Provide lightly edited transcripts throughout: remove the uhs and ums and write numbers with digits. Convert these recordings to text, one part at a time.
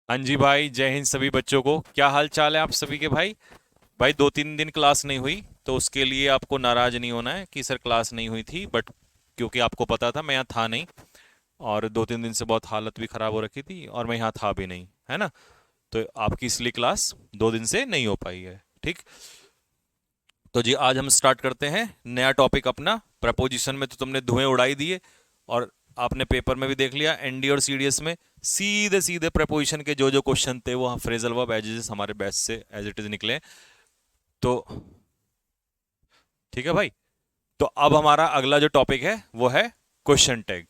हाँ जी भाई, जय हिंद सभी बच्चों को। क्या हाल चाल है आप सभी के भाई? भाई 2-3 दिन क्लास नहीं हुई तो उसके लिए आपको नाराज नहीं होना है कि सर क्लास नहीं हुई थी, बट क्योंकि आपको पता था मैं यहाँ था नहीं, और 2-3 दिन से बहुत हालत भी खराब हो रखी थी और मैं यहाँ था भी नहीं, है ना। तो आपकी इसलिए क्लास 2 दिन से नहीं हो पाई है, ठीक। तो जी आज हम स्टार्ट करते हैं नया टॉपिक अपना। प्रपोजिशन में तो तुमने धुएं उड़ाई दिए, और आपने पेपर में भी देख लिया एनडी और सीडीएस में सीधे सीधे प्रपोजिशन के जो जो क्वेश्चन थे वो phrasal verb as it is हमारे बैच से एज इट इज निकले। तो ठीक है भाई। तो अब हमारा अगला जो टॉपिक है वो है क्वेश्चन टैग।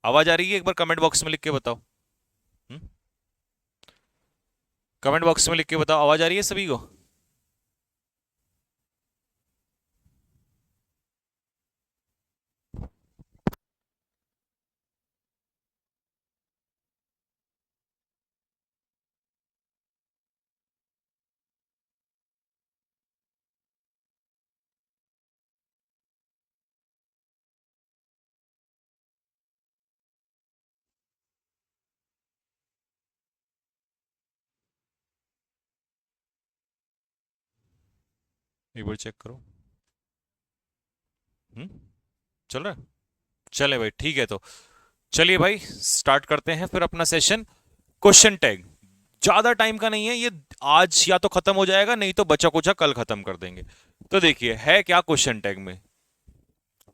आवाज आ रही है? एक बार कमेंट बॉक्स में लिख के बताओ। कमेंट बॉक्स में लिख के बताओ, आवाज आ रही है सभी को? एक बार चेक करो। हम्म चल रहा है? चले भाई, ठीक है। तो चलिए भाई स्टार्ट करते हैं फिर अपना सेशन। क्वेश्चन टैग ज्यादा टाइम का नहीं है ये। आज या तो खत्म हो जाएगा, नहीं तो बचा कुचा कल खत्म कर देंगे। तो देखिए है क्या क्वेश्चन टैग में।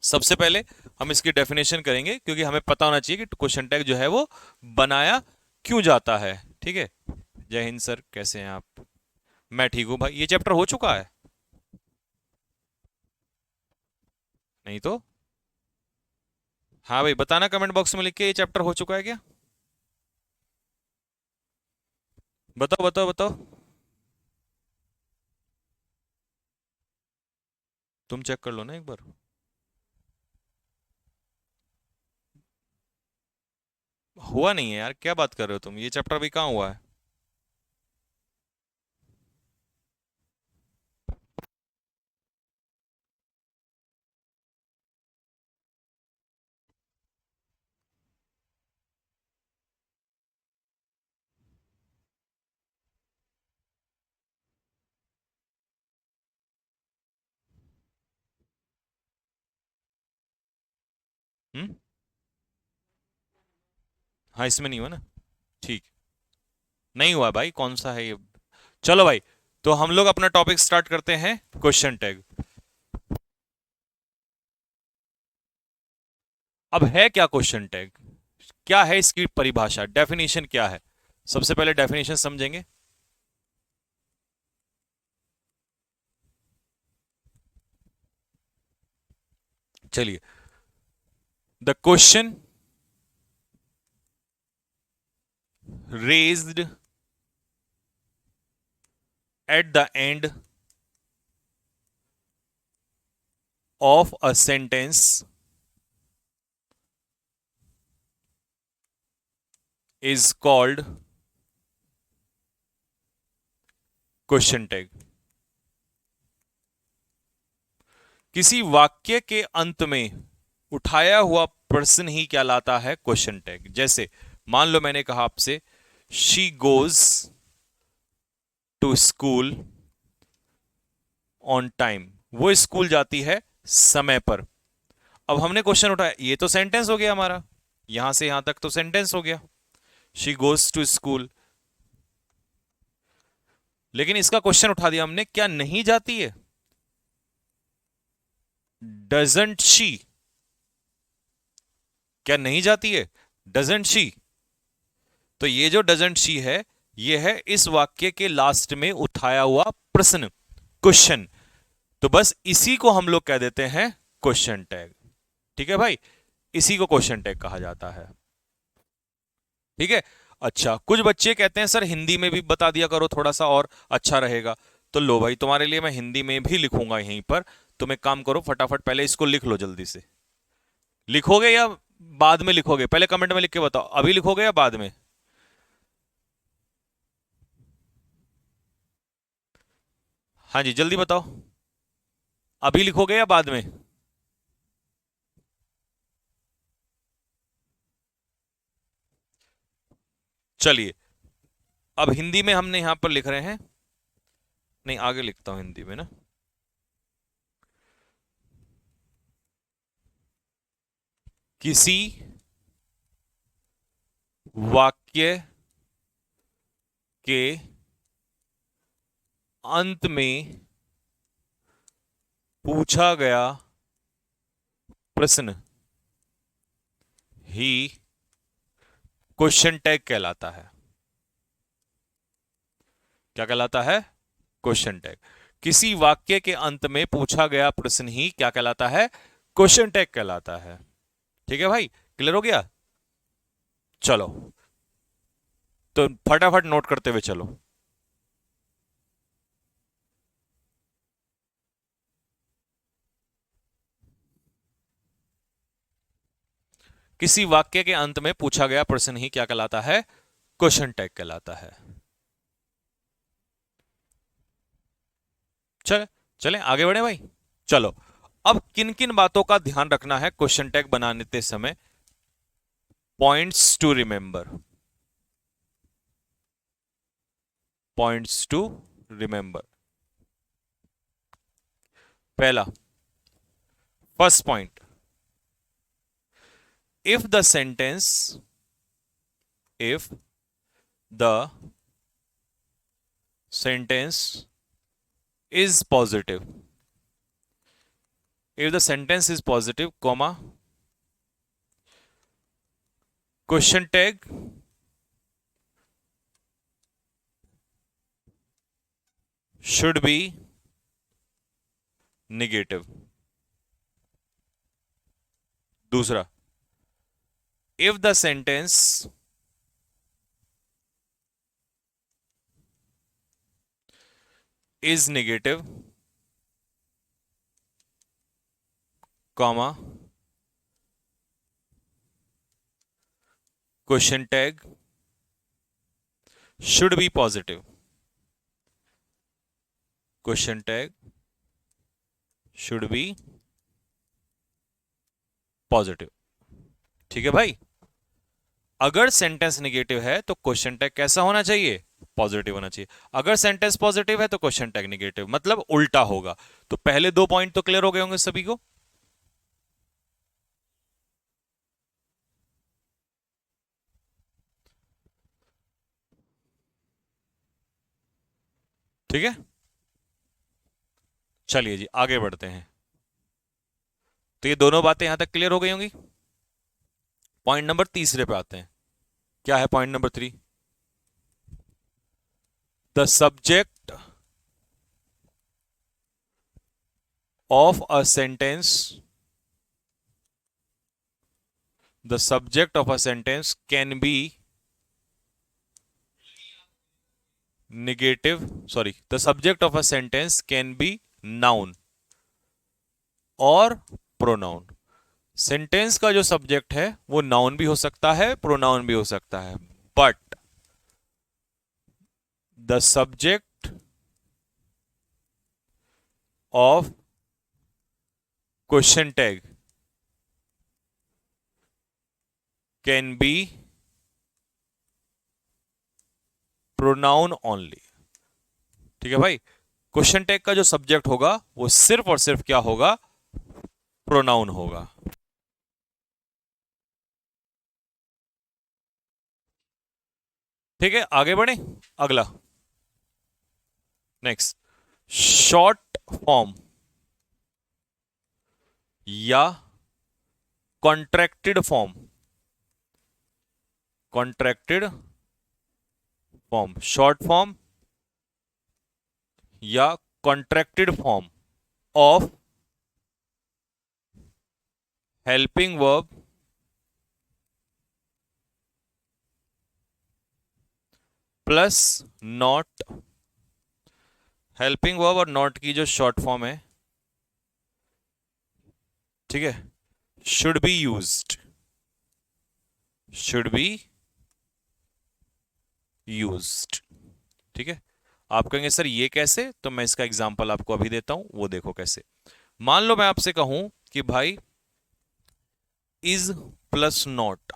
सबसे पहले हम इसकी डेफिनेशन करेंगे, क्योंकि हमें पता होना चाहिए कि क्वेश्चन टैग जो है वो बनाया क्यों जाता है। ठीक है। जय हिंद सर, कैसे हैं आप? मैं ठीक हूं भाई। ये चैप्टर हो चुका है? नहीं तो हाँ भाई, बताना कमेंट बॉक्स में लिख के, ये चैप्टर हो चुका है क्या? बताओ बताओ बताओ। तुम चेक कर लो ना एक बार। हुआ नहीं है यार, क्या बात कर रहे हो तुम? ये चैप्टर अभी कहाँ हुआ है? हम्म हाँ, इसमें नहीं हुआ ना। ठीक। नहीं हुआ भाई, कौन सा है ये? चलो भाई, तो हम लोग अपना टॉपिक स्टार्ट करते हैं। Question tag. अब है क्या क्वेश्चन टैग? क्या है इसकी परिभाषा, डेफिनेशन क्या है? सबसे पहले डेफिनेशन समझेंगे। चलिए। The question raised at the end of a sentence is called question tag. किसी वाक्य के अंत में उठाया हुआ प्रश्न ही कहलाता है क्वेश्चन टैग। जैसे मान लो मैंने कहा आपसे, she goes to school on time. वो स्कूल जाती है समय पर। अब हमने क्वेश्चन उठाया, ये तो सेंटेंस हो गया हमारा। यहां से यहां तक तो सेंटेंस हो गया। She goes to school. लेकिन इसका क्वेश्चन उठा दिया हमने, क्या नहीं जाती है? Doesn't she. क्या नहीं जाती है? Doesn't she. तो ये जो डजंट शी है, ये है इस वाक्य के लास्ट में उठाया हुआ प्रश्न, क्वेश्चन। तो बस इसी को हम लोग कह देते हैं क्वेश्चन टैग। ठीक है भाई, इसी को क्वेश्चन टैग कहा जाता है। ठीक है। अच्छा, कुछ बच्चे कहते हैं सर हिंदी में भी बता दिया करो थोड़ा सा और अच्छा रहेगा। तो लो भाई, तुम्हारे लिए मैं हिंदी में भी लिखूंगा यहीं पर। तुम एक काम करो, फटाफट पहले इसको लिख लो जल्दी से। लिखोगे या बाद में लिखोगे? पहले कमेंट में लिख के बताओ, अभी लिखोगे या बाद में? हाँ जी, जल्दी बताओ। अभी लिखोगे या बाद में? चलिए, अब हिंदी में हमने यहां पर लिख रहे हैं, नहीं आगे लिखता हूं हिंदी में ना। किसी वाक्य के अंत में पूछा गया प्रश्न ही क्वेश्चन टैग कहलाता है। क्या कहलाता है? Question tag. किसी वाक्य के अंत में पूछा गया प्रश्न ही क्या कहलाता है? क्वेश्चन टैग कहलाता है। ठीक है भाई, क्लियर हो गया? चलो तो फटाफट नोट करते हुए चलो। किसी वाक्य के अंत में पूछा गया प्रश्न ही क्या कहलाता है? क्वेश्चन टैग कहलाता है। चले चले आगे बढ़े भाई। चलो, अब किन किन बातों का ध्यान रखना है क्वेश्चन टैग बनाने समय? Points to remember, points to remember. पहला, first point, if the sentence if the sentence is positive, if the sentence is positive comma question tag should be negative। दूसरा, if the sentence is negative comma question tag should be positive, question tag should be positive। ठीक है भाई, अगर sentence negative है तो question tag कैसा होना चाहिए? पॉजिटिव होना चाहिए। अगर सेंटेंस पॉजिटिव है तो क्वेश्चन टैग नेगेटिव, मतलब उल्टा होगा। तो पहले दो पॉइंट तो क्लियर हो गए होंगे सभी को। ठीक है, चलिए जी आगे बढ़ते हैं। तो ये दोनों बातें यहां तक क्लियर हो गई होंगी। पॉइंट नंबर तीसरे पे आते हैं। क्या है point number 3? The subject of a sentence, the subject of a sentence can be negative, sorry, the subject of a sentence can be noun और pronoun। सेंटेंस का जो सब्जेक्ट है वो नाउन भी हो सकता है, प्रोनाउन भी हो सकता है, but the subject of question tag can be pronoun only. ठीक है भाई, क्वेश्चन टैग का जो सब्जेक्ट होगा वो सिर्फ और सिर्फ क्या होगा? प्रोनाउन होगा। ठीक है, आगे बढ़े। अगला, नेक्स्ट, शॉर्ट फॉर्म या contracted form, contracted form, short form या contracted form of helping verb plus not. Helping verb और नॉट की जो शॉर्ट फॉर्म है, ठीक है, should be used, should be used. ठीक है, आप कहेंगे सर ये कैसे? तो मैं इसका एग्जांपल आपको अभी देता हूं, वो देखो कैसे। मान लो मैं आपसे कहूं कि भाई इज प्लस नॉट,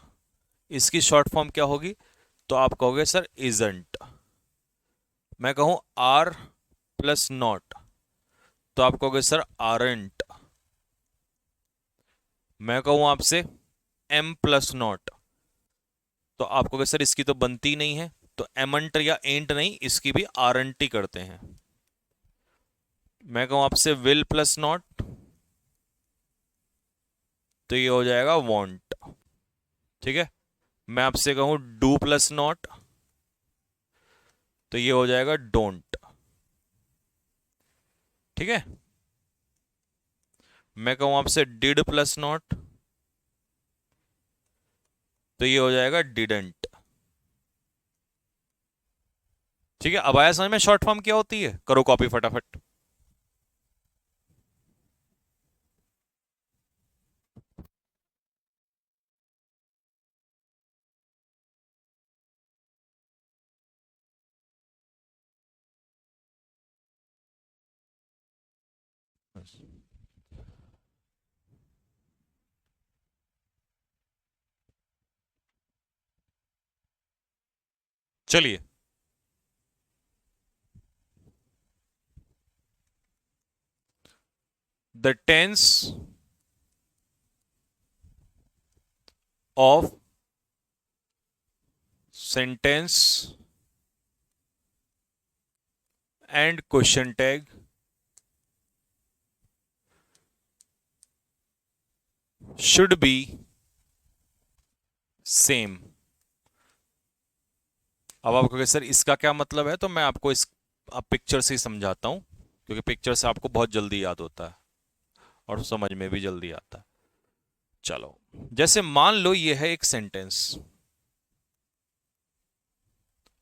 इसकी शॉर्ट फॉर्म क्या होगी? तो आप कहोगे सर इजंट। मैं कहूं आर प्लस नॉट तो आप कहोगे सर आरंट। मैं कहूं आपसे एम प्लस नॉट तो आप कहोगे सर इसकी तो बनती नहीं है, तो एमंट या एंट नहीं, इसकी भी आरंट ही करते हैं। मैं कहूं आपसे विल प्लस नॉट तो ये हो जाएगा वॉन्ट। ठीक है। मैं आपसे कहूं डू प्लस नॉट तो ये हो जाएगा डोंट। ठीक है। मैं कहूं आपसे डिड प्लस नॉट तो ये हो जाएगा डिडंट। ठीक है। अब आया समझ में शॉर्ट फॉर्म क्या होती है? करो कॉपी फटाफट। चलिए, the tense of sentence and question tag should be same. अब आप कहोगे सर इसका क्या मतलब है, तो मैं आपको इस अब पिक्चर से ही समझाता हूं, क्योंकि पिक्चर से आपको बहुत जल्दी याद होता है और समझ में भी जल्दी आता है। चलो, जैसे मान लो ये है एक सेंटेंस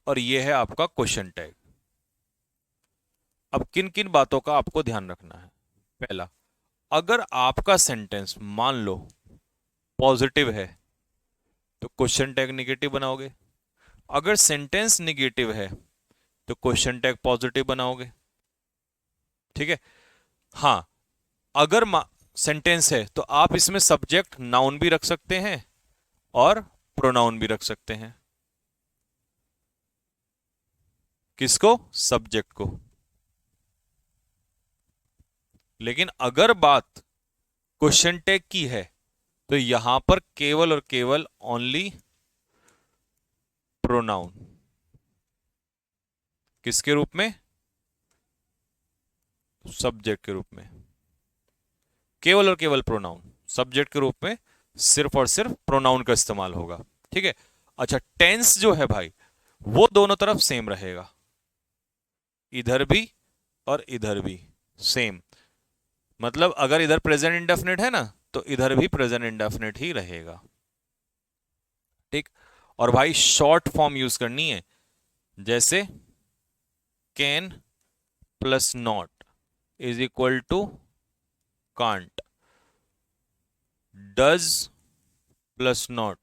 और ये है आपका क्वेश्चन टैग। अब किन किन बातों का आपको ध्यान रखना है? पहला, अगर आपका सेंटेंस मान लो पॉजिटिव है तो क्वेश्चन टैग निगेटिव बनाओगे। अगर सेंटेंस निगेटिव है तो क्वेश्चन टैग पॉजिटिव बनाओगे। ठीक है। हाँ, अगर सेंटेंस है तो आप इसमें सब्जेक्ट नाउन भी रख सकते हैं और प्रोनाउन भी रख सकते हैं। किसको? सब्जेक्ट को। लेकिन अगर बात क्वेश्चन टैग की है तो यहां पर केवल और केवल ओनली प्रोनाउन। किसके रूप में? सब्जेक्ट के रूप में। केवल और केवल प्रोनाउन। सब्जेक्ट के रूप में सिर्फ और सिर्फ प्रोनाउन का इस्तेमाल होगा। ठीक है। अच्छा, टेंस जो है भाई वो दोनों तरफ सेम रहेगा, इधर भी और इधर भी सेम। मतलब अगर इधर प्रेजेंट इंडेफिनिट है ना तो इधर भी प्रेजेंट इंडेफिनिट ही रहेगा। ठीक। और भाई शॉर्ट फॉर्म यूज करनी है, जैसे can plus not is equal to can't, does plus not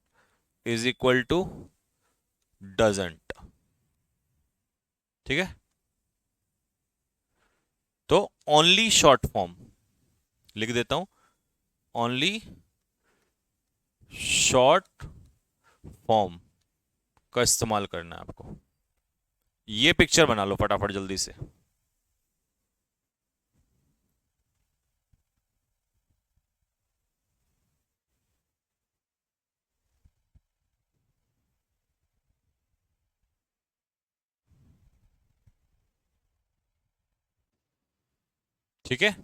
is equal to doesn't. ठीक है। तो ओनली शॉर्ट फॉर्म लिख देता हूं, ओनली शॉर्ट फॉर्म का इस्तेमाल करना है आपको। ये पिक्चर बना लो फटाफट जल्दी से। ठीक है।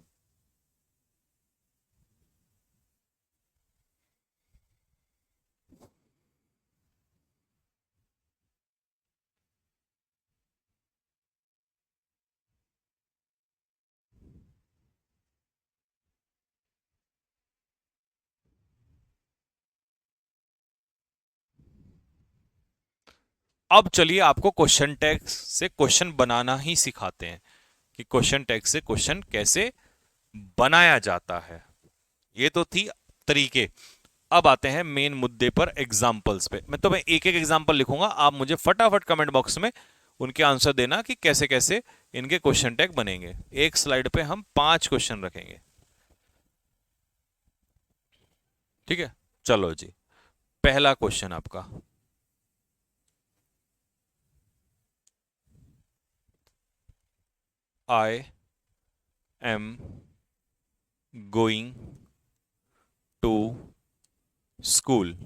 अब चलिए आपको क्वेश्चन टैग से क्वेश्चन बनाना ही सिखाते हैं कि क्वेश्चन टैग से क्वेश्चन कैसे बनाया जाता है। ये तो थी तरीके। अब आते हैं मेन मुद्दे पर, एग्जाम्पल्स पे। मैं एक एक एग्जाम्पल लिखूंगा, आप मुझे फटाफट कमेंट बॉक्स में उनके आंसर देना कि कैसे कैसे इनके क्वेश्चन टैग बनेंगे। एक स्लाइड पे हम 5 क्वेश्चन रखेंगे। ठीक है। चलो जी, पहला क्वेश्चन आपका, I am going to school.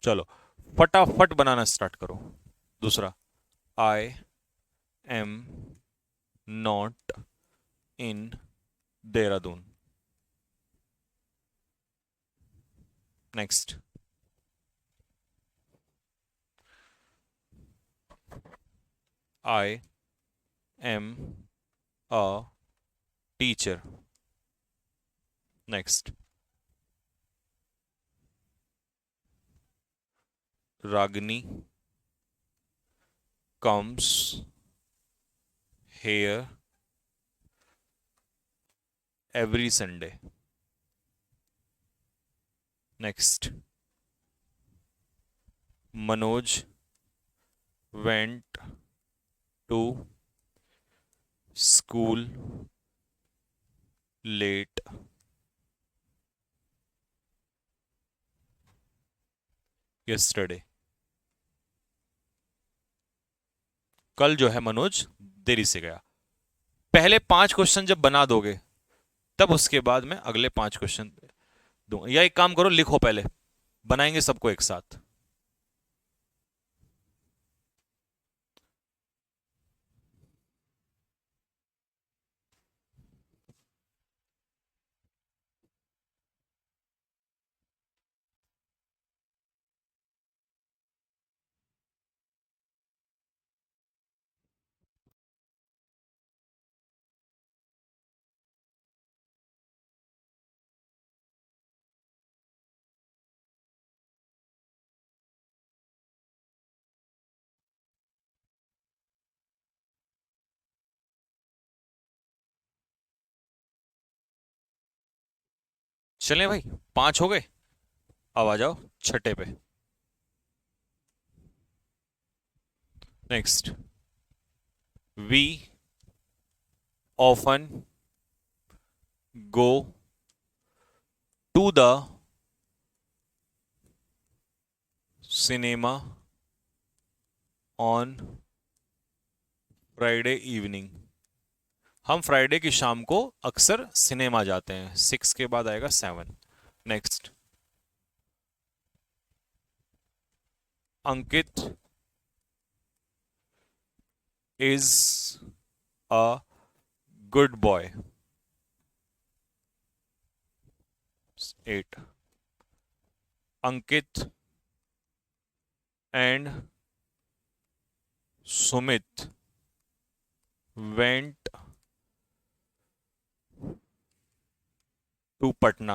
चलो फटाफट बनाना स्टार्ट करो। दूसरा, I am not in Dehradun. Next, I am a teacher. Next, Ragini comes here every Sunday. Next, Manoj went to school late yesterday. कल जो है मनोज देरी से गया। पहले 5 क्वेश्चन जब बना दोगे तब उसके बाद में अगले 5 क्वेश्चन दूंगा। या एक काम करो, लिखो पहले, बनाएंगे सबको एक साथ। चलें भाई, 5 हो गए। अब आ जाओ छठे पे। Next, we often go to the cinema on Friday evening. हम फ्राइडे की शाम को अक्सर सिनेमा जाते हैं। 6 के बाद आएगा 7। Next, Ankit is a good boy. 8, Ankit and Sumit went to Patna.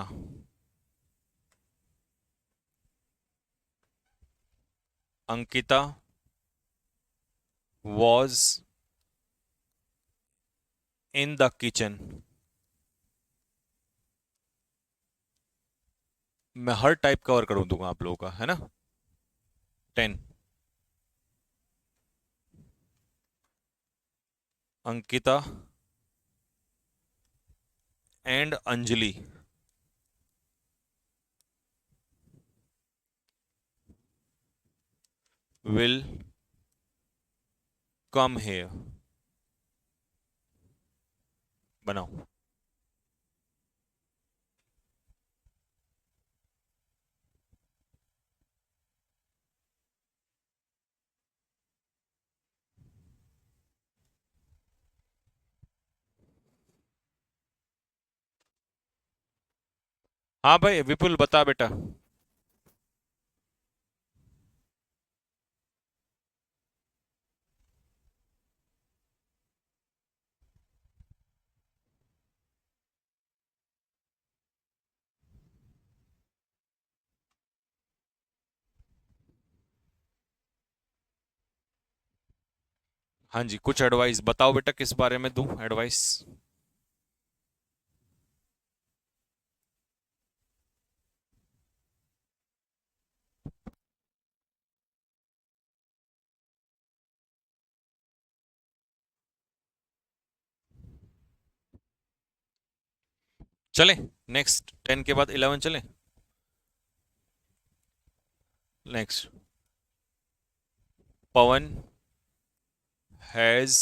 Ankita was in the kitchen। मैं हर टाइप कवर करूं दूंगा आप लोगों का, है ना। 10, Ankita and Anjali will come here। बनाओ। हाँ भाई विपुल बता बेटा। हाँ जी, कुछ एडवाइस बताओ बेटा, किस बारे में दूं एडवाइस। चलें, नेक्स्ट 10 के बाद 11 चलें। Next, Pawan has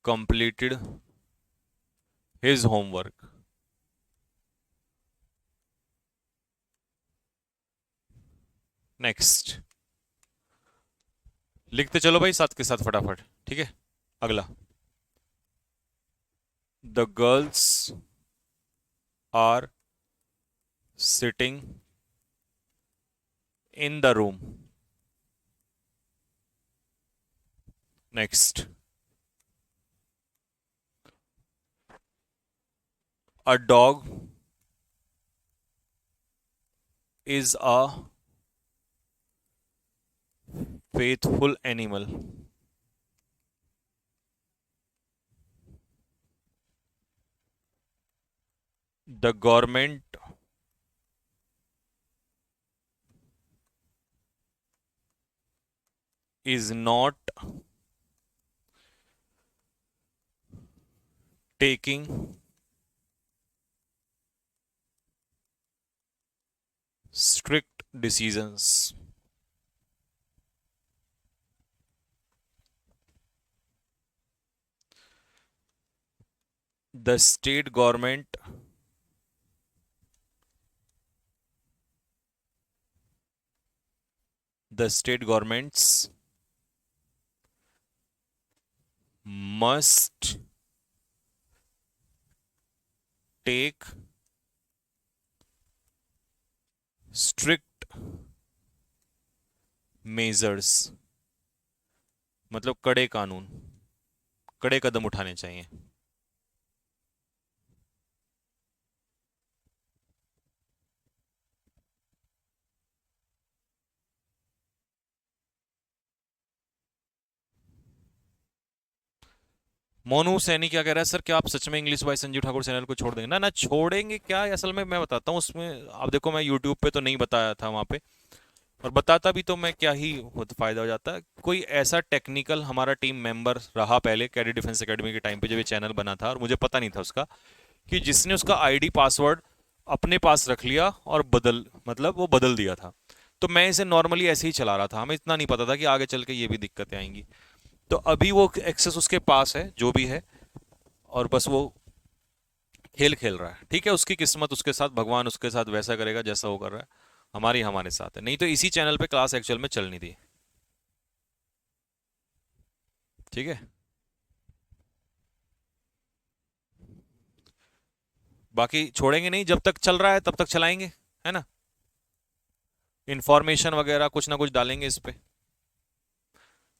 completed his homework. Next, लिखते चलो भाई साथ के साथ फटाफट, ठीक है। अगला, the girls are sitting in the room. Next, a dog is a faithful animal. The government is not taking strict decisions. The state government the state governments must take strict measures, मतलब कड़े कानून, कड़े कदम उठाने चाहिए। मोनू सैनी क्या कह रहा है, सर क्या आप सच में English by Sanjeev Thakur channel को छोड़ देंगे? ना ना, छोड़ेंगे क्या, असल में मैं बताता हूँ उसमें। आप देखो, मैं यूट्यूब पे तो नहीं बताया था वहाँ पे, और बताता भी तो मैं क्या ही फायदा हो जाता। कोई ऐसा टेक्निकल हमारा टीम मेंबर रहा पहले कैडी डिफेंस एकेडमी के टाइम पे जब ये चैनल बना था, और मुझे पता नहीं था उसका, कि जिसने उसका आईडी पासवर्ड अपने पास रख लिया और मतलब वो बदल दिया था। तो मैं इसे नॉर्मली ऐसे ही चला रहा था, हमें इतना नहीं पता था कि आगे चल के ये भी दिक्कतें आएंगी। तो अभी वो एक्सेस उसके पास है जो भी है, और बस वो खेल खेल रहा है। ठीक है, उसकी किस्मत उसके साथ, भगवान उसके साथ वैसा करेगा जैसा वो कर रहा है। हमारी हमारे साथ है, नहीं तो इसी चैनल पे क्लास एक्चुअल में चलनी थी। ठीक है, बाकी छोड़ेंगे नहीं, जब तक चल रहा है तब तक चलाएंगे, है ना। इंफॉर्मेशन वगैरह कुछ ना कुछ डालेंगे इस पे।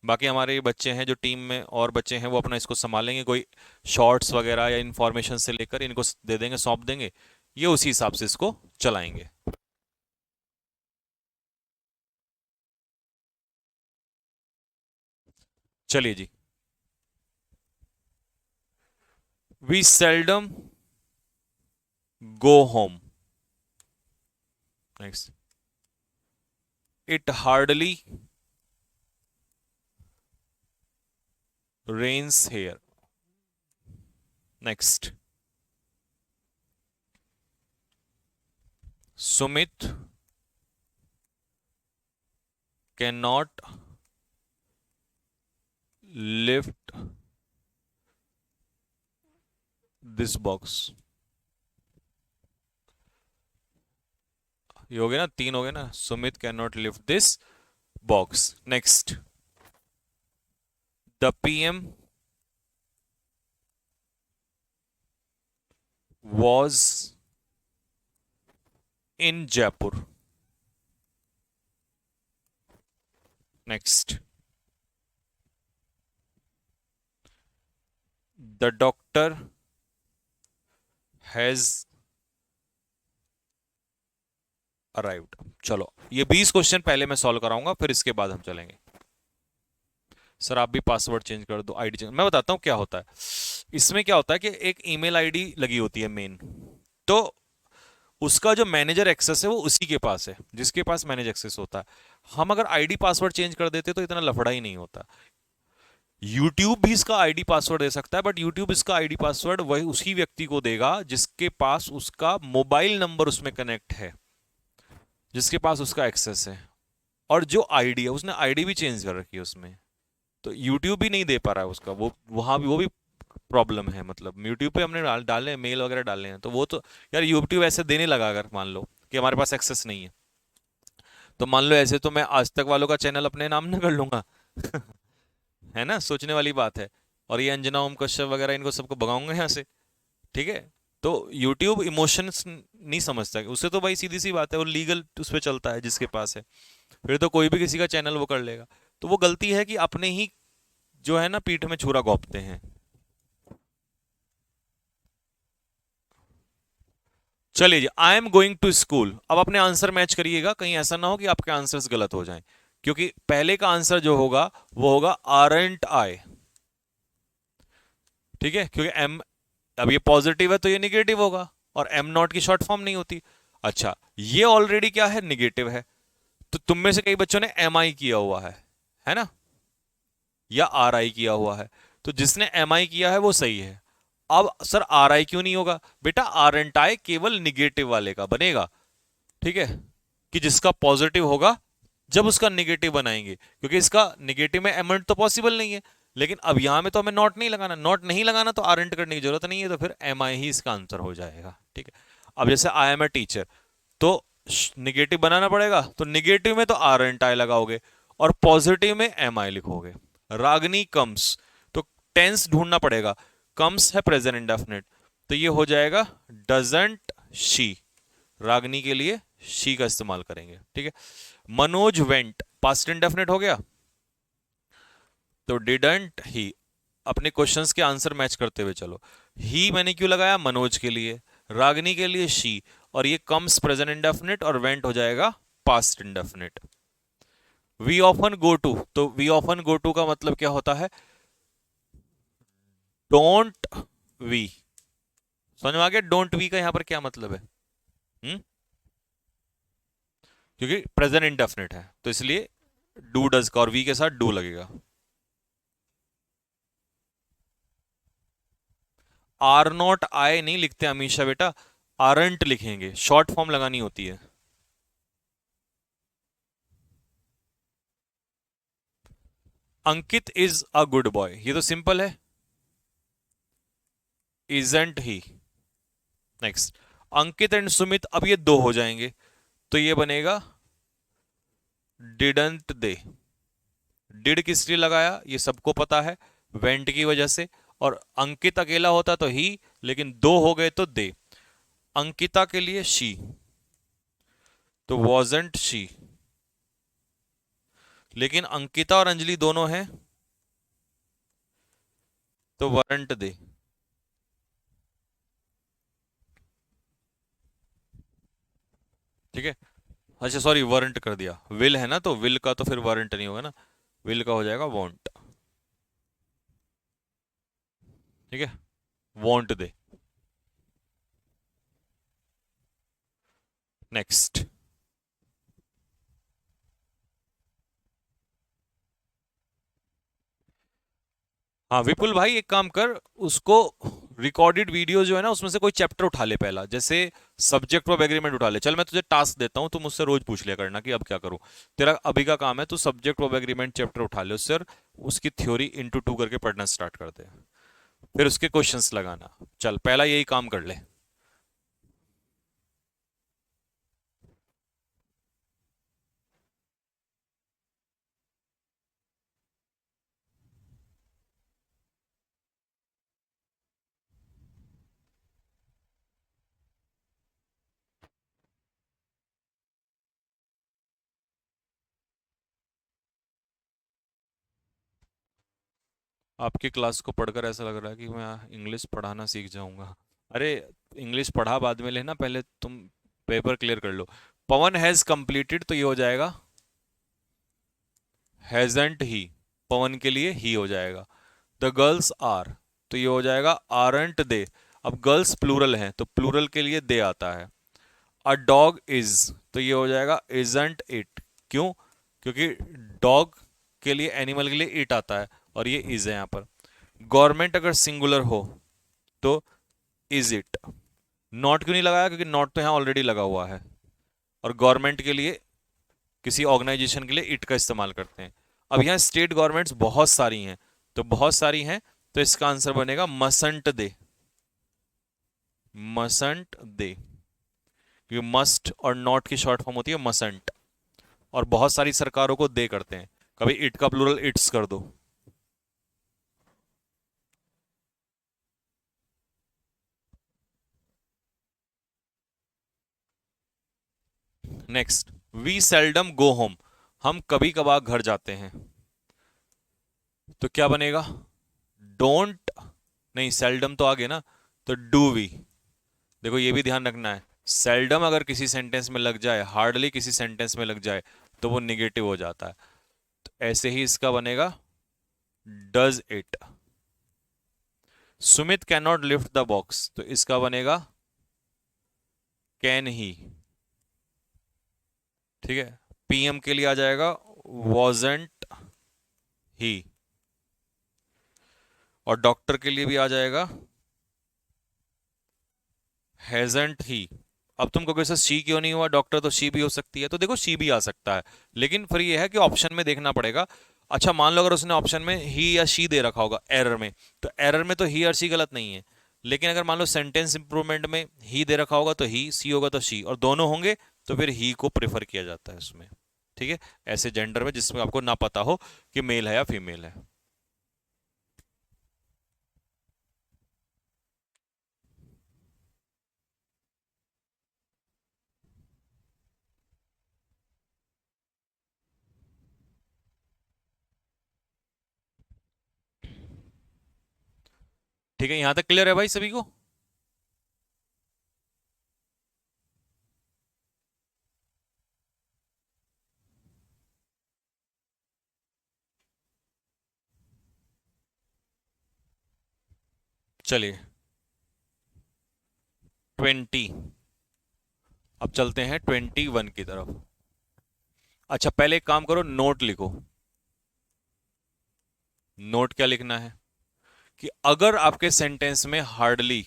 बाकी हमारे ये बच्चे हैं जो टीम में और बच्चे हैं, वो अपना इसको संभालेंगे। कोई शॉर्ट्स वगैरह या इंफॉर्मेशन से लेकर इनको दे देंगे, सौंप देंगे, ये उसी हिसाब से इसको चलाएंगे। चलिए जी, we seldom go home. Next, it hardly rains here. Next, Sumit can not lift this box. ये हो गया ना, तीन हो गए ना, Sumit can not lift this box. Next, the PM was in Jaipur. Next, the doctor has arrived. चलो, ये 20 क्वेश्चन पहले मैं सॉल्व कराऊंगा, फिर इसके बाद हम चलेंगे। सर आप भी पासवर्ड चेंज कर दो, आईडी चेंज। मैं बताता हूँ क्या होता है इसमें। क्या होता है कि एक ईमेल आईडी लगी होती है मेन, तो उसका जो मैनेजर एक्सेस है वो उसी के पास है जिसके पास मैनेज एक्सेस होता है। हम अगर आईडी पासवर्ड चेंज कर देते तो इतना लफड़ा ही नहीं होता। यूट्यूब भी इसका आईडी पासवर्ड दे सकता है, बट यूट्यूब इसका आईडी पासवर्ड वही उसी व्यक्ति को देगा जिसके पास उसका मोबाइल नंबर उसमें कनेक्ट है, जिसके पास उसका एक्सेस है। और जो आईडी है, उसने आईडी भी चेंज कर रखी है उसमें, तो यूट्यूब भी नहीं दे पा रहा है उसका, वो वहां भी वो भी प्रॉब्लम है, मतलब यूट्यूब पे हमने डाले मेल वगैरह डाले हैं, तो वो तो यार यूट्यूब ऐसे देने लगा, अगर मान लो कि हमारे पास एक्सेस नहीं है, तो मान लो ऐसे तो मैं आज तक वालों का चैनल अपने नाम न कर लूंगा। है ना, सोचने वाली बात है। और ये अंजना ओम कश्यप वगैरह इनको सबको भगाऊंगा यहाँ से। ठीक है। तो यूट्यूब इमोशंस नहीं समझता, उसे तो भाई सीधी सी बात है, वो लीगल उस पर चलता है जिसके पास है, फिर तो कोई भी किसी का चैनल वो कर लेगा। तो वो गलती है कि अपने ही जो है ना पीठ में छुरा घोंपते हैं। चलिए जी, I am going to school. अब अपने आंसर मैच करिएगा, कहीं ऐसा ना हो कि आपके आंसर्स गलत हो जाएं, क्योंकि पहले का आंसर जो होगा वो होगा आरंट आई। ठीक है, क्योंकि एम, अब ये पॉजिटिव है तो ये निगेटिव होगा, और एम नॉट की शॉर्ट फॉर्म नहीं होती। अच्छा, ये ऑलरेडी क्या है, निगेटिव है, तो तुम में से कई बच्चों ने एम आई किया हुआ है ना, या आर आई किया हुआ है, तो जिसने एम आई किया है वो सही है। अब सर आर आई क्यों नहीं होगा, बेटा आर एंट आई केवल निगेटिव वाले का बनेगा। ठीक है, कि जिसका पॉजिटिव होगा जब उसका निगेटिव बनाएंगे, क्योंकि इसका निगेटिव में एमेंट तो पॉसिबल नहीं है। लेकिन अब यहां में तो हमें नॉट नहीं लगाना, नॉट नहीं लगाना तो आरंट करने की जरूरत नहीं है, तो फिर एम आई ही इसका आंसर हो जाएगा। ठीक है। अब जैसे आई एम ए टीचर, तो निगेटिव बनाना पड़ेगा, तो निगेटिव में तो आरंट आई लगाओगे, और पॉजिटिव में एम आई लिखोगे। रागनी कम्स, तो टेंस ढूंढना पड़ेगा। कम्स है प्रेजेंट इंडेफिनिट, तो ये हो जाएगा डजंट शी। रागनी के लिए शी का इस्तेमाल करेंगे। ठीक है। मनोज वेंट, पास्ट इंडेफिनिट हो गया, तो डिडंट ही। अपने क्वेश्चंस के आंसर मैच करते हुए चलो। ही मैंने क्यों लगाया, मनोज के लिए, रागनी के लिए शी, और ये कम्स प्रेजेंट इंडेफिनिट, और वेंट हो जाएगा past indefinite. We often go to, तो वी ऑफन गो टू का मतलब क्या होता है, डोंट वी। समझ में आ गया डोंट वी का यहां पर क्या मतलब है? क्योंकि प्रेजेंट इंडेफिनिट है, तो इसलिए डू डज का और वी के साथ डू लगेगा। आर नॉट आई नहीं लिखते हमेशा बेटा, आरंट लिखेंगे, शॉर्ट फॉर्म लगानी होती है। अंकित इज अ गुड बॉय, ये तो सिंपल है, isn't he. Next, Ankit and Sumit, अब ये दो हो जाएंगे, तो ये बनेगा डिडंट दे। डिड किस लिए लगाया ये सबको पता है, वेंट की वजह से, और अंकित अकेला होता तो ही, लेकिन दो हो गए तो दे। अंकिता के लिए शी, तो वॉजंट शी, लेकिन अंकिता और अंजलि दोनों हैं, तो वरंट दे। ठीक है। अच्छा सॉरी, वारंट कर दिया, विल है ना, तो विल का तो फिर वारंट नहीं होगा ना, विल का हो जाएगा वॉन्ट। ठीक है, वॉन्ट दे। नेक्स्ट, हाँ विपुल भाई एक काम कर, उसको रिकॉर्डेड वीडियो जो है ना उसमें से कोई चैप्टर उठा ले पहला, जैसे सब्जेक्ट ऑफ एग्रीमेंट उठा ले। चल मैं तुझे टास्क देता हूँ, तुम मुझसे रोज पूछ लिया करना कि अब क्या करूँ। तेरा अभी का काम है, तू सब्जेक्ट ऑफ एग्रीमेंट चैप्टर उठा ले उससे, और उसकी थ्योरी इंटू टू करके पढ़ना स्टार्ट कर दे, फिर उसके क्वेश्चंस लगाना। चल पहला यही काम कर ले। आपकी क्लास को पढ़कर ऐसा लग रहा है कि मैं इंग्लिश पढ़ाना सीख जाऊंगा। अरे इंग्लिश पढ़ा बाद में लेना, पहले तुम पेपर क्लियर कर लो। पवन हैज कंप्लीटेड, तो ये हो जाएगा हैजंट ही, पवन के लिए ही हो जाएगा। द गर्ल्स आर, तो ये हो जाएगा आरंट दे। अब गर्ल्स प्लूरल हैं, तो प्लूरल के लिए दे आता है। अ डॉग इज, तो ये हो जाएगा इजंट इट। क्यों? क्योंकि डॉग के लिए, एनिमल के लिए इट आता है, और ये इज है यहाँ पर। गवर्नमेंट अगर सिंगुलर हो तो इज इट। नॉट क्यों नहीं लगाया, क्योंकि नॉट तो यहां ऑलरेडी लगा हुआ है, और गवर्नमेंट के लिए, किसी ऑर्गेनाइजेशन के लिए इट का इस्तेमाल करते हैं। अब यहाँ स्टेट गवर्नमेंट्स बहुत सारी हैं, तो बहुत सारी हैं, तो इसका आंसर बनेगा मसंट दे। मसंट दे। ये मस्ट और नॉट की शॉर्ट फॉर्म होती है मसंट। और बहुत सारी सरकारों को दे करते हैं। कभी इट का प्लूरल इट्स कर दो। Next, we seldom go home. हम कभी कभार घर जाते हैं। तो क्या बनेगा? डोंट, नहीं सेल्डम तो आगे ना, तो डू वी। देखो ये भी ध्यान रखना है, सेल्डम अगर किसी सेंटेंस में लग जाए, हार्डली किसी सेंटेंस में लग जाए, तो वो निगेटिव हो जाता है। तो ऐसे ही इसका बनेगा does it. Sumit can not lift the box, तो इसका बनेगा कैन ही। ठीक है। पीएम के लिए आ जाएगा वॉजेंट ही। और डॉक्टर के लिए भी आ जाएगा हैजंट ही। अब तुम कहोगे सर शी क्यों नहीं हुआ डॉक्टर, तो शी भी हो सकती है। तो देखो शी भी आ सकता है, लेकिन फिर ये है कि ऑप्शन में देखना पड़ेगा। अच्छा मान लो अगर उसने ऑप्शन में ही या शी दे रखा होगा एरर में, तो एरर में तो ही और शी गलत नहीं है। लेकिन अगर मान लो सेंटेंस इंप्रूवमेंट में ही दे रखा होगा तो ही, सी होगा तो शी, और दोनों होंगे तो फिर ही को प्रेफर किया जाता है उसमें। ठीक है। ऐसे जेंडर में जिसमें आपको ना पता हो कि मेल है या फीमेल है। ठीक है, यहां तक क्लियर है भाई सभी को? चलिए 20। अब चलते हैं 21 की तरफ। अच्छा पहले एक काम करो, नोट लिखो। नोट क्या लिखना है कि अगर आपके सेंटेंस में hardly,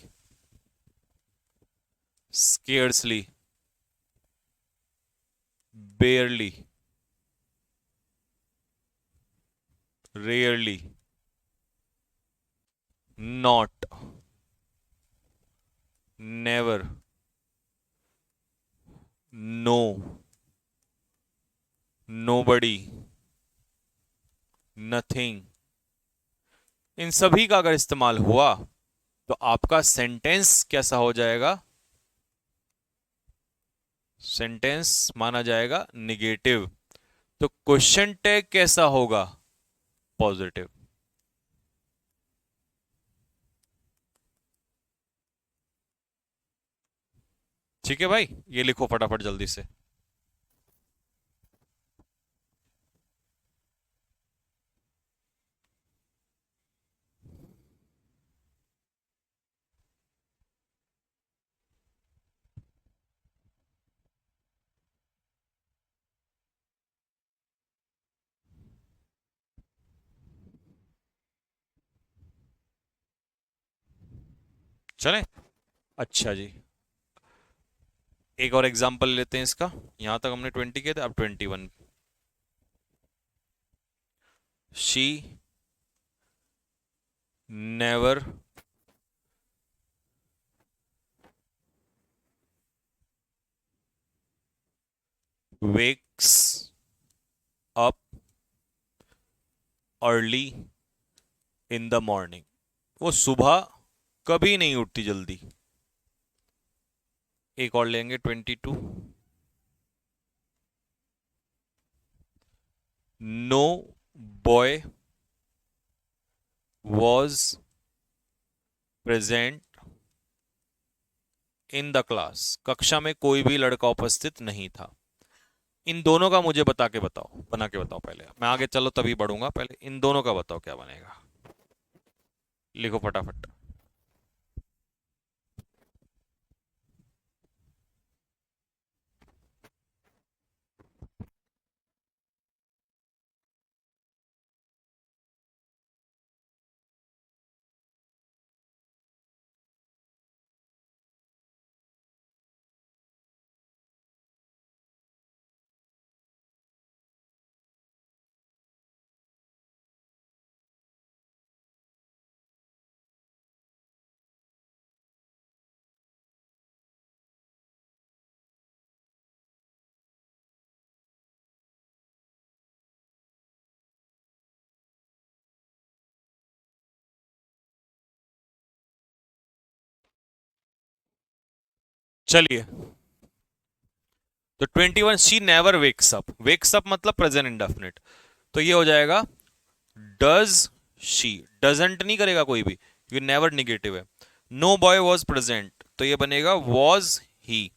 scarcely, barely, rarely, not, never, no, nobody, nothing, इन सभी का अगर इस्तेमाल हुआ तो आपका सेंटेंस कैसा हो जाएगा? सेंटेंस माना जाएगा निगेटिव। तो क्वेश्चन टैग कैसा होगा? पॉजिटिव। ठीक है भाई, ये लिखो फटाफट जल्दी से। चलें। अच्छा जी, एक और एग्जांपल लेते हैं इसका। यहां तक हमने 20 किए थे, अब 21। She never wakes up early in the morning. वो सुबह कभी नहीं उठती जल्दी। एक और लेंगे 22। No boy was present in the class. कक्षा में कोई भी लड़का उपस्थित नहीं था। इन दोनों का मुझे बता के बताओ, बना के बताओ। पहले मैं आगे चलो तभी बढ़ूंगा, पहले इन दोनों का बताओ क्या बनेगा। लिखो फटाफट। चलिए, तो 21, she never wakes up. Wakes up मतलब प्रेजेंट इंडेफिनिट, तो ये हो जाएगा डज शी। डजंट नहीं करेगा कोई भी क्योंकि नेवर निगेटिव है। नो बॉय वॉज प्रेजेंट, तो ये बनेगा वॉज ही।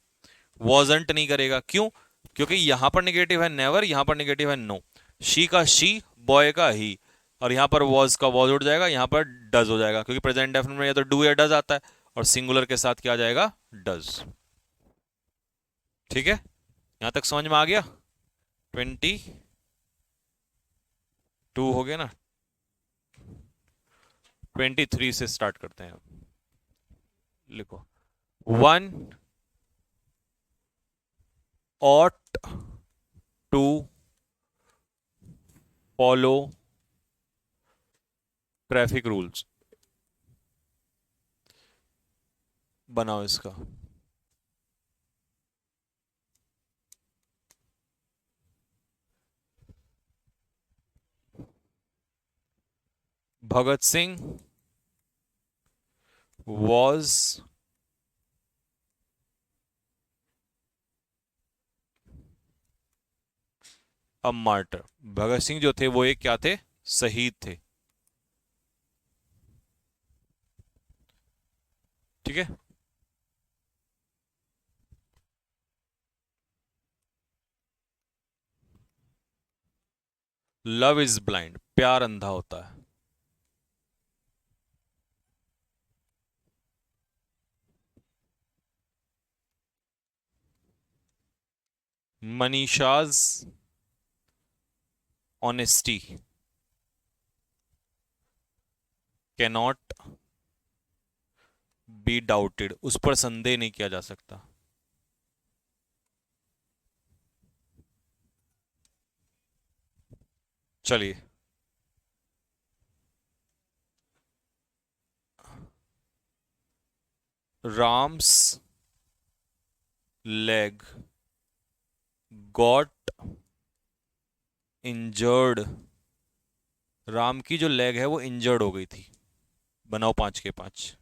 वॉजंट नहीं करेगा, क्यों? क्योंकि यहां पर निगेटिव है नेवर, यहां पर निगेटिव है नो। शी का शी, बॉय का ही, और यहां पर वॉज का वॉज उठ जाएगा, यहां पर डज हो जाएगा क्योंकि प्रेजेंट डेफिनेट में या तो डू या डज आता है, और सिंगुलर के साथ क्या आ जाएगा? डज। ठीक है, यहां तक समझ में आ गया? 22 हो गया ना? 23 से स्टार्ट करते हैं। लिखो, one ought to follow traffic rules. बनाओ इसका। Bhagat Singh was a martyr. Bhagat Singh जो थे वो एक क्या थे? शहीद थे। ठीक है। लव इज ब्लाइंड, प्यार अंधा होता है। Manisha's honesty cannot be doubted, उस पर संदेह नहीं किया जा सकता। चलिए, Ram's leg got injured. Ram की जो लेग है वो इंजर्ड हो गई थी। बनाओ 5 के 5।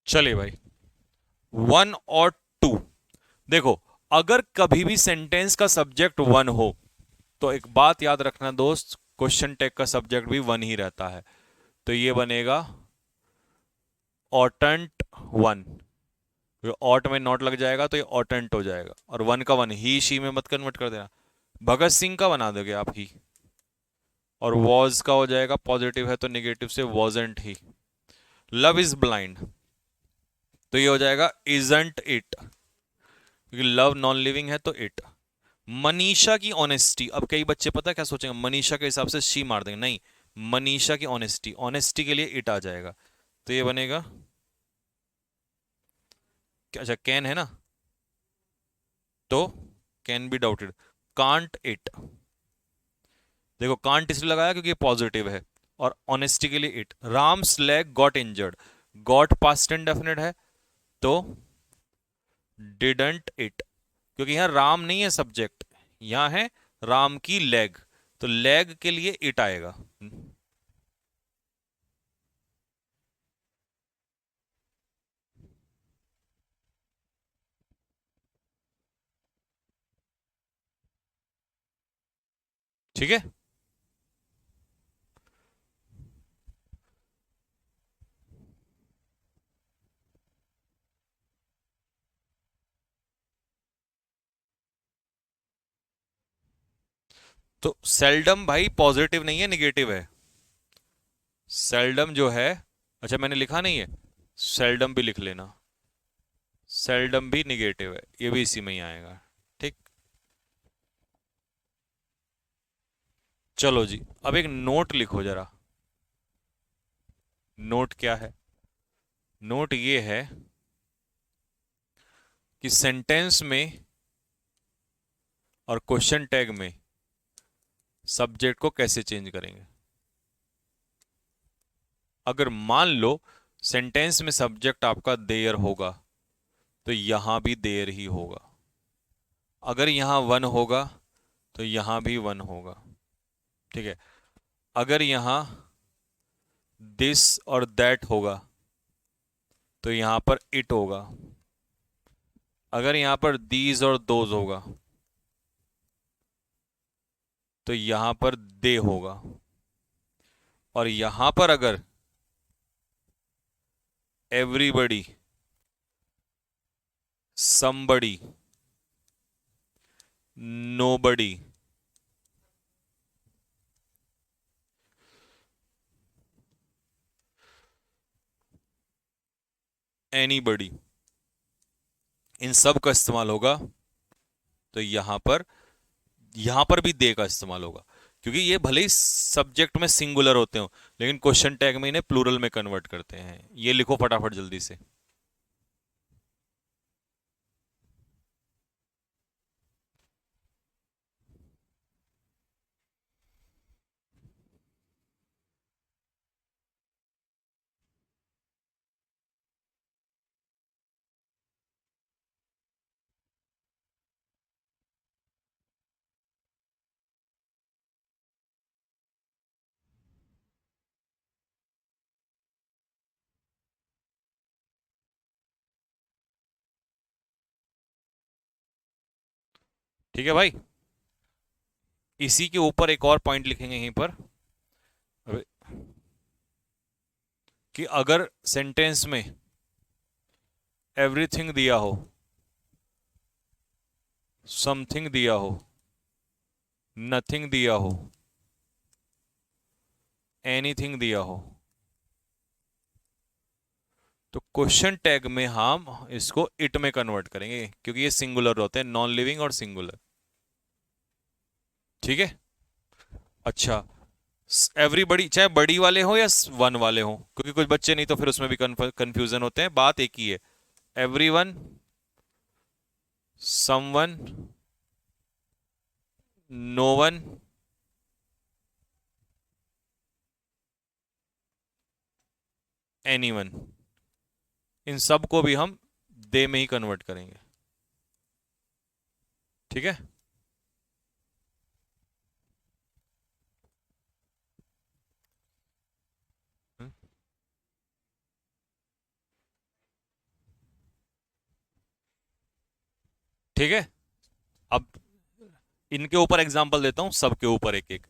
चलिए भाई, वन और टू। देखो, अगर कभी भी सेंटेंस का सब्जेक्ट वन हो तो एक बात याद रखना दोस्त, क्वेश्चन टैग का सब्जेक्ट भी वन ही रहता है। तो ये बनेगा ऑटेंट वन। ऑट में नॉट लग जाएगा तो ये ऑटेंट हो जाएगा, और वन का वन, ही शी में मत कन्वर्ट कर देना। भगत सिंह का बना दोगे आप ही, और वॉज का हो जाएगा, पॉजिटिव है तो निगेटिव से wasn't he. Love is blind, तो ये हो जाएगा इजंट इट, क्योंकि लव नॉन लिविंग है तो इट। मनीषा की ऑनेस्टी, अब कई बच्चे पता है क्या सोचेंगे, मनीषा के हिसाब से शी मार देंगे, नहीं। मनीषा की ऑनेस्टी, ऑनेस्टी के लिए इट आ जाएगा, तो ये बनेगा क्या? अच्छा, कैन है ना, तो can be doubted. Can't it, देखो कांट इसलिए लगाया क्योंकि पॉजिटिव है, और ऑनेस्टी के लिए it. Ram's leg got injured, got past indefinite है तो डिडंट इट, क्योंकि यहां राम नहीं है सब्जेक्ट, यहां है राम की लेग, तो लेग के लिए इट आएगा। ठीक है। तो सेल्डम भाई पॉजिटिव नहीं है, निगेटिव है। सेल्डम जो है, अच्छा मैंने लिखा नहीं है, सेल्डम भी लिख लेना, सेल्डम भी निगेटिव है, ये भी इसी में ही आएगा। ठीक, चलो जी, अब एक नोट लिखो जरा। नोट क्या है? नोट ये है कि सेंटेंस में और क्वेश्चन टैग में सब्जेक्ट को कैसे चेंज करेंगे। अगर मान लो सेंटेंस में सब्जेक्ट आपका देयर होगा, तो यहां भी देयर ही होगा। अगर यहां वन होगा, तो यहां भी वन होगा। ठीक है। अगर यहां दिस और दैट होगा, तो यहां पर इट होगा। अगर यहां पर दीज और दोज होगा, तो यहां पर दे होगा। और यहां पर अगर एवरीबडी, समबडी, नोबडी, एनीबडी, इन सब का इस्तेमाल होगा, तो यहां पर भी दे का इस्तेमाल होगा। क्योंकि ये भले ही सब्जेक्ट में सिंगुलर होते हो, लेकिन क्वेश्चन टैग में इन्हें प्लूरल में कन्वर्ट करते हैं। ये लिखो फटाफट जल्दी से। ठीक है भाई, इसी के ऊपर एक और पॉइंट लिखेंगे यहीं पर, कि अगर सेंटेंस में एवरीथिंग दिया हो, समथिंग दिया हो, नथिंग दिया हो, एनीथिंग दिया हो, तो क्वेश्चन टैग में हम इसको इट में कन्वर्ट करेंगे, क्योंकि ये सिंगुलर होते हैं, नॉन लिविंग और सिंगुलर। ठीक है। अच्छा, एवरीबडी चाहे बड़ी वाले हो या वन वाले हो, क्योंकि कुछ बच्चे नहीं तो फिर उसमें भी कंफ्यूजन होते हैं, बात एक ही है। Everyone, someone, no one, anyone, इन सब को भी हम दे में ही कन्वर्ट करेंगे। ठीक है। हम्म, ठीक है। अब इनके ऊपर एग्जांपल देता हूं, सबके ऊपर एक एक।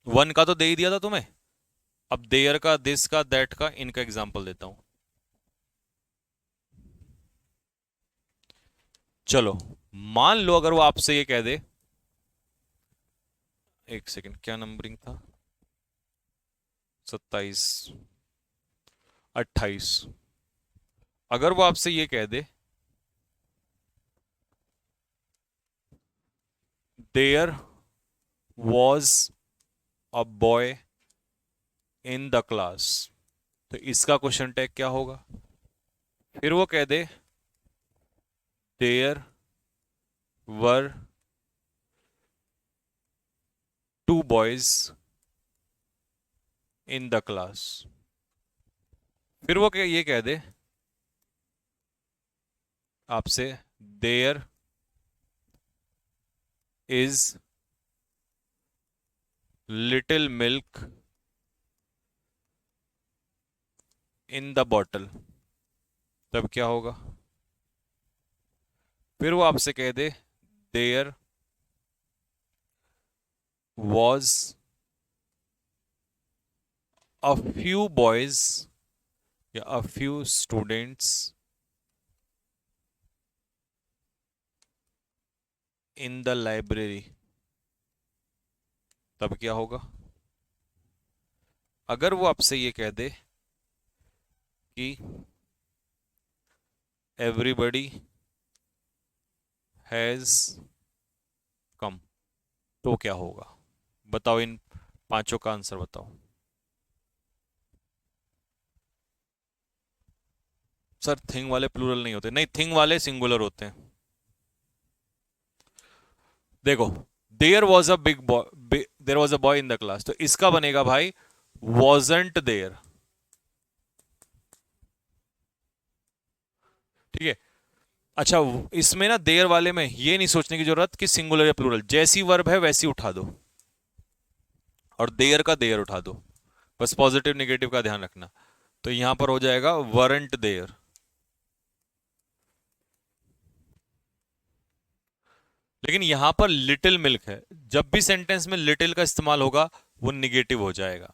वन का तो दे ही दिया था तुम्हें, अब देयर का, दिस का, दैट का, इनका एग्जांपल देता हूं। चलो, मान लो अगर वो आपसे ये कह दे, एक सेकंड, क्या नंबरिंग था, 27, 28। अगर वो आपसे ये कह दे, there was a boy in the class, तो इसका क्वेश्चन टैग क्या होगा? फिर वो कह दे, there were two boys in the class. फिर वो ये कह दे आपसे, there is little milk in the bottle, तब क्या होगा? फिर वो आपसे कह दे, there was a few boys या a few students in the library, तब क्या होगा? अगर वो आपसे ये कह दे कि एवरीबडी हैज कम, तो क्या होगा? बताओ, इन पांचों का आंसर बताओ। सर थिंग वाले प्लूरल नहीं होते। नहीं, थिंग वाले सिंगुलर होते हैं। देखो, there was a big boy, there was a boy in the class, तो इसका बनेगा भाई वॉजंट देयर। ठीक है। अच्छा, इसमें ना देयर वाले में ये नहीं सोचने की जरूरत कि सिंगुलर या प्लूरल, जैसी वर्ब है वैसी उठा दो और देयर का देयर उठा दो। बस पॉजिटिव नेगेटिव का ध्यान रखना। तो यहां पर हो जाएगा वरंट देयर। लेकिन यहां पर लिटिल मिल्क है। जब भी सेंटेंस में लिटिल का इस्तेमाल होगा वो निगेटिव हो जाएगा।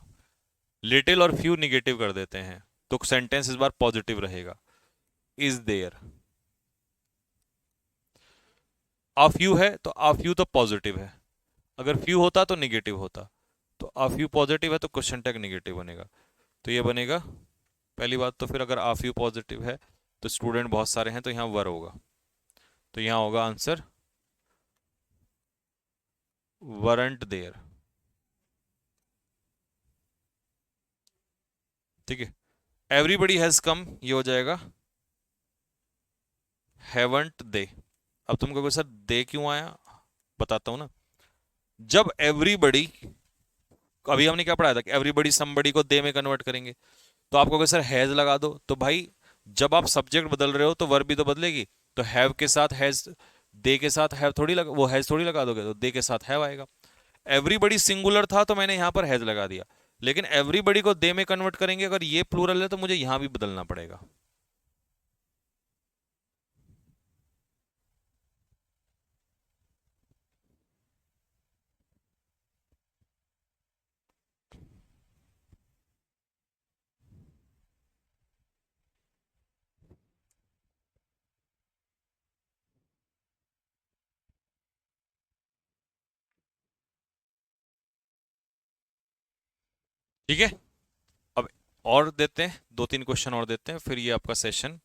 लिटिल और फ्यू निगेटिव कर देते हैं, तो सेंटेंस इस बार पॉजिटिव रहेगा। Is there. आ फ्यू है तो आ फ्यू तो पॉजिटिव है। अगर फ्यू होता तो निगेटिव होता। तो आ फ्यू पॉजिटिव है तो क्वेश्चन टैग निगेटिव बनेगा। तो ये बनेगा पहली बात। तो फिर अगर आ फ्यू पॉजिटिव है तो स्टूडेंट बहुत सारे हैं, तो यहाँ वर होगा। तो यहाँ होगा आंसर वरंट देयर। ठीक है। एवरीबडी हैज कम, ये हो जाएगा हैवंट दे। अब तुम कहोगे सर दे क्यों आया? बताता हूं ना। जब एवरीबडी, अभी हमने क्या पढ़ाया था कि एवरीबडी समबडी को दे में कन्वर्ट करेंगे, तो आप कहोगे सर हैज लगा दो। तो भाई जब आप सब्जेक्ट बदल रहे हो तो वर्ब भी तो बदलेगी। तो हैव के साथ हैज, दे के साथ हैव थोड़ी लगा, वो हैज थोड़ी लगा दोगे, तो दे के साथ हैव आएगा। एवरीबडी सिंगुलर था तो मैंने यहां पर हैज लगा दिया, लेकिन एवरीबडी को दे में कन्वर्ट करेंगे, अगर ये प्लूरल है तो मुझे यहां भी बदलना पड़ेगा। ठीक है। अब और देते हैं, दो तीन क्वेश्चन और देते हैं, फिर ये आपका सेशन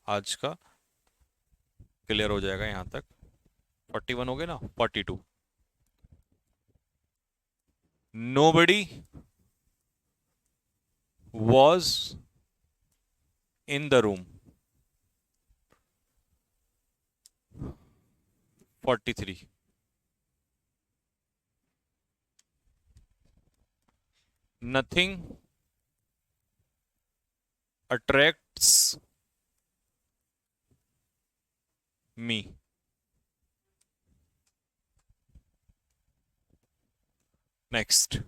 आज का क्लियर हो जाएगा। यहां तक 41 हो गए ना, 42। Nobody was in the room, 43। nothing attracts me, next।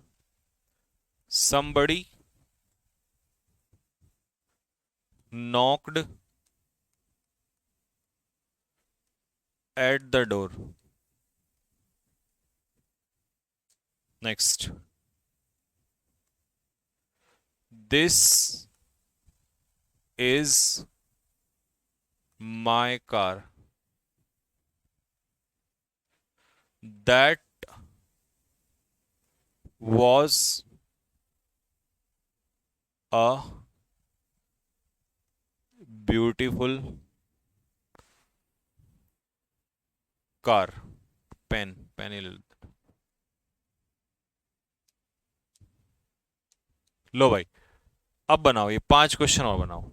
somebody knocked at the door, next। this is my car, that was a beautiful car, pen, pen ही ले लेते। लो भाई, अब बनाओ ये 5 क्वेश्चन और बनाओ।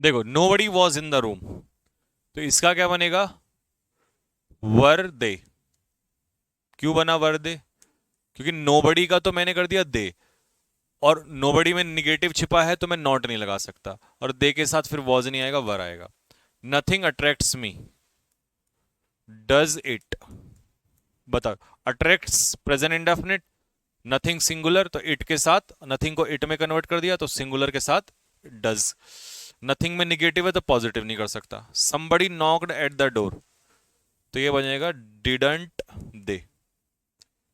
देखो, nobody was in the room, तो इसका क्या बनेगा? वर दे। क्यों बना वर दे? क्योंकि नोबडी का तो मैंने कर दिया दे, और नोबडी में निगेटिव छिपा है तो मैं नॉट नहीं लगा सकता, और दे के साथ फिर वॉज नहीं आएगा, वर आएगा। Nothing attracts me, does it, बताओ। Attracts present indefinite, nothing singular, तो इट के साथ, नथिंग को इट में कन्वर्ट कर दिया तो सिंगुलर के साथ डज। नथिंग में निगेटिव है तो पॉजिटिव नहीं कर सकता। somebody knocked at the door, तो ये बनेगा डिडंट दे।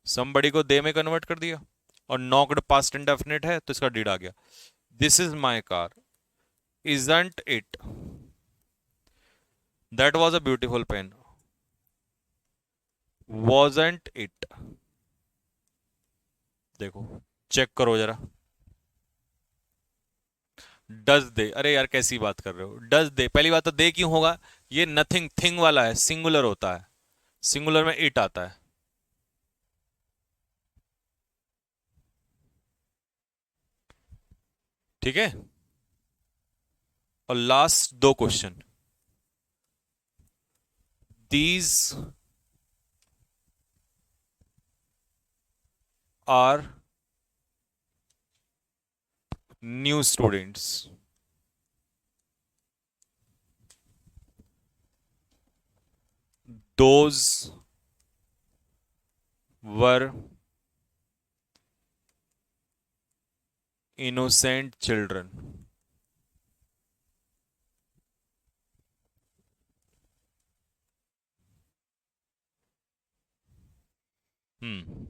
somebody को दे में कन्वर्ट कर दिया, और knocked पास्ट इंडेफिनिट है तो इसका डिड आ गया। This is my car, isn't it, that was a beautiful pen, wasn't it। देखो, चेक करो जरा। डज दे, अरे यार कैसी बात कर रहे हो, डज दे, पहली बात तो दे क्यों होगा, ये नथिंग थिंग वाला है, सिंगुलर होता है, सिंगुलर में इट आता है। ठीक है। और लास्ट दो question, these are new students, those were innocent children। हम्म,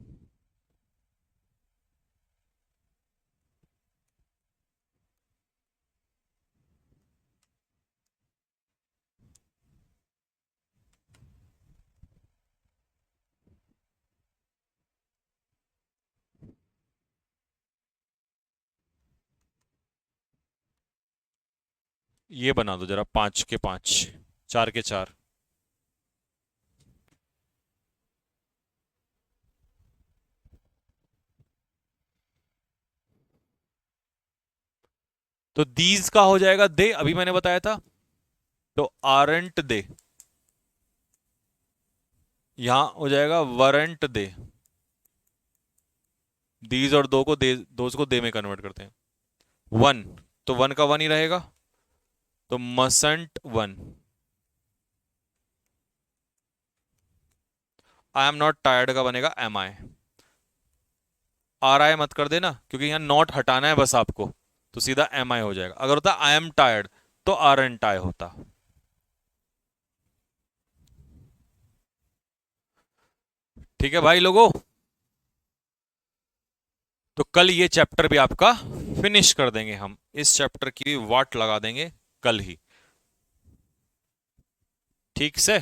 ये बना दो जरा, 5 के 5, 4 के 4। तो दीज का हो जाएगा दे, अभी मैंने बताया था, तो आरंट दे, यहां हो जाएगा वरंट दे। दीज और दो को दे, दोज को दे में कन्वर्ट करते हैं। वन, तो वन का वन ही रहेगा, तो mustn't one. I am not tired का बनेगा एम आई। आर आई मत कर देना, क्योंकि यहां नॉट हटाना है बस आपको, तो सीधा एम आई हो जाएगा। अगर होता आई एम टायर्ड तो आर एन टाई होता। ठीक है भाई लोगों, तो कल ये चैप्टर भी आपका फिनिश कर देंगे हम, इस चैप्टर की भी वाट लगा देंगे कल ही। ठीक से।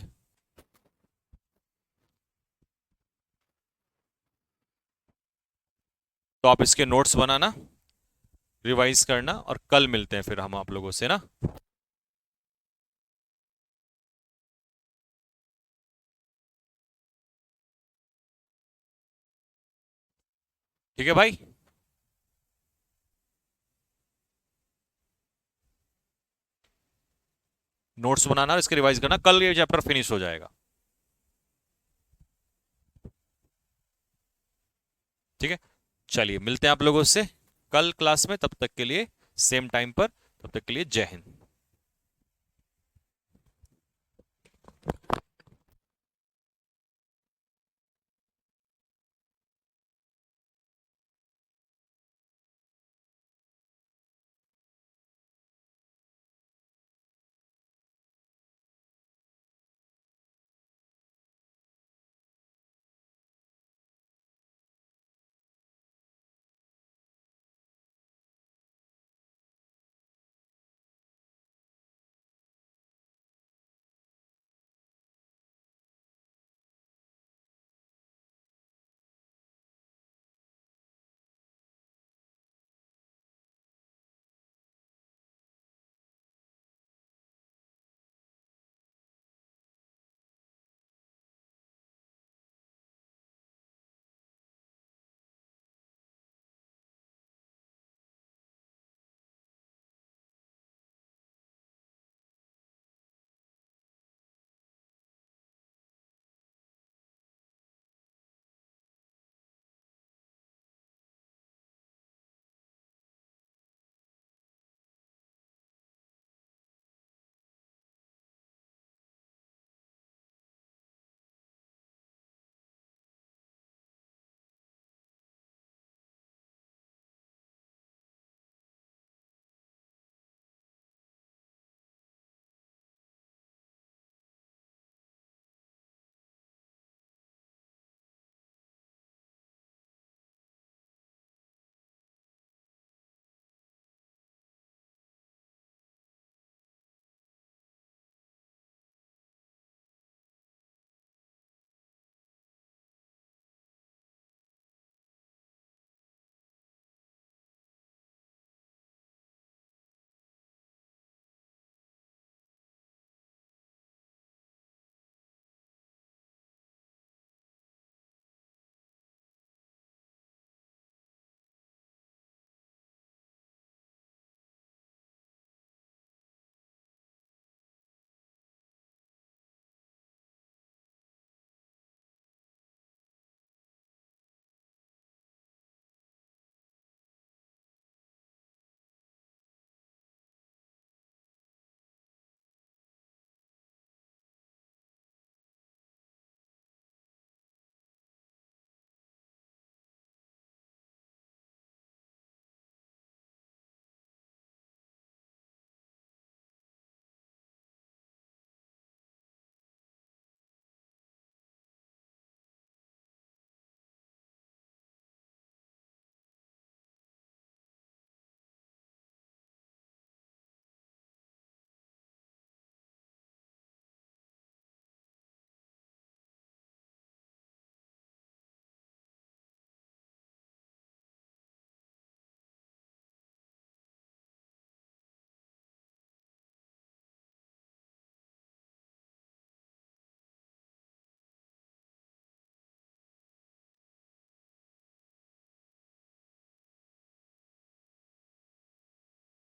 तो आप इसके नोट्स बनाना, रिवाइज करना, और कल मिलते हैं फिर हम आप लोगों से ना। ठीक है भाई। नोट्स बनाना और इसके रिवाइज करना, कल ये चैप्टर फिनिश हो जाएगा। ठीक है, चलिए मिलते हैं आप लोगों से कल क्लास में, तब तक के लिए सेम टाइम पर, तब तक के लिए जय हिंद।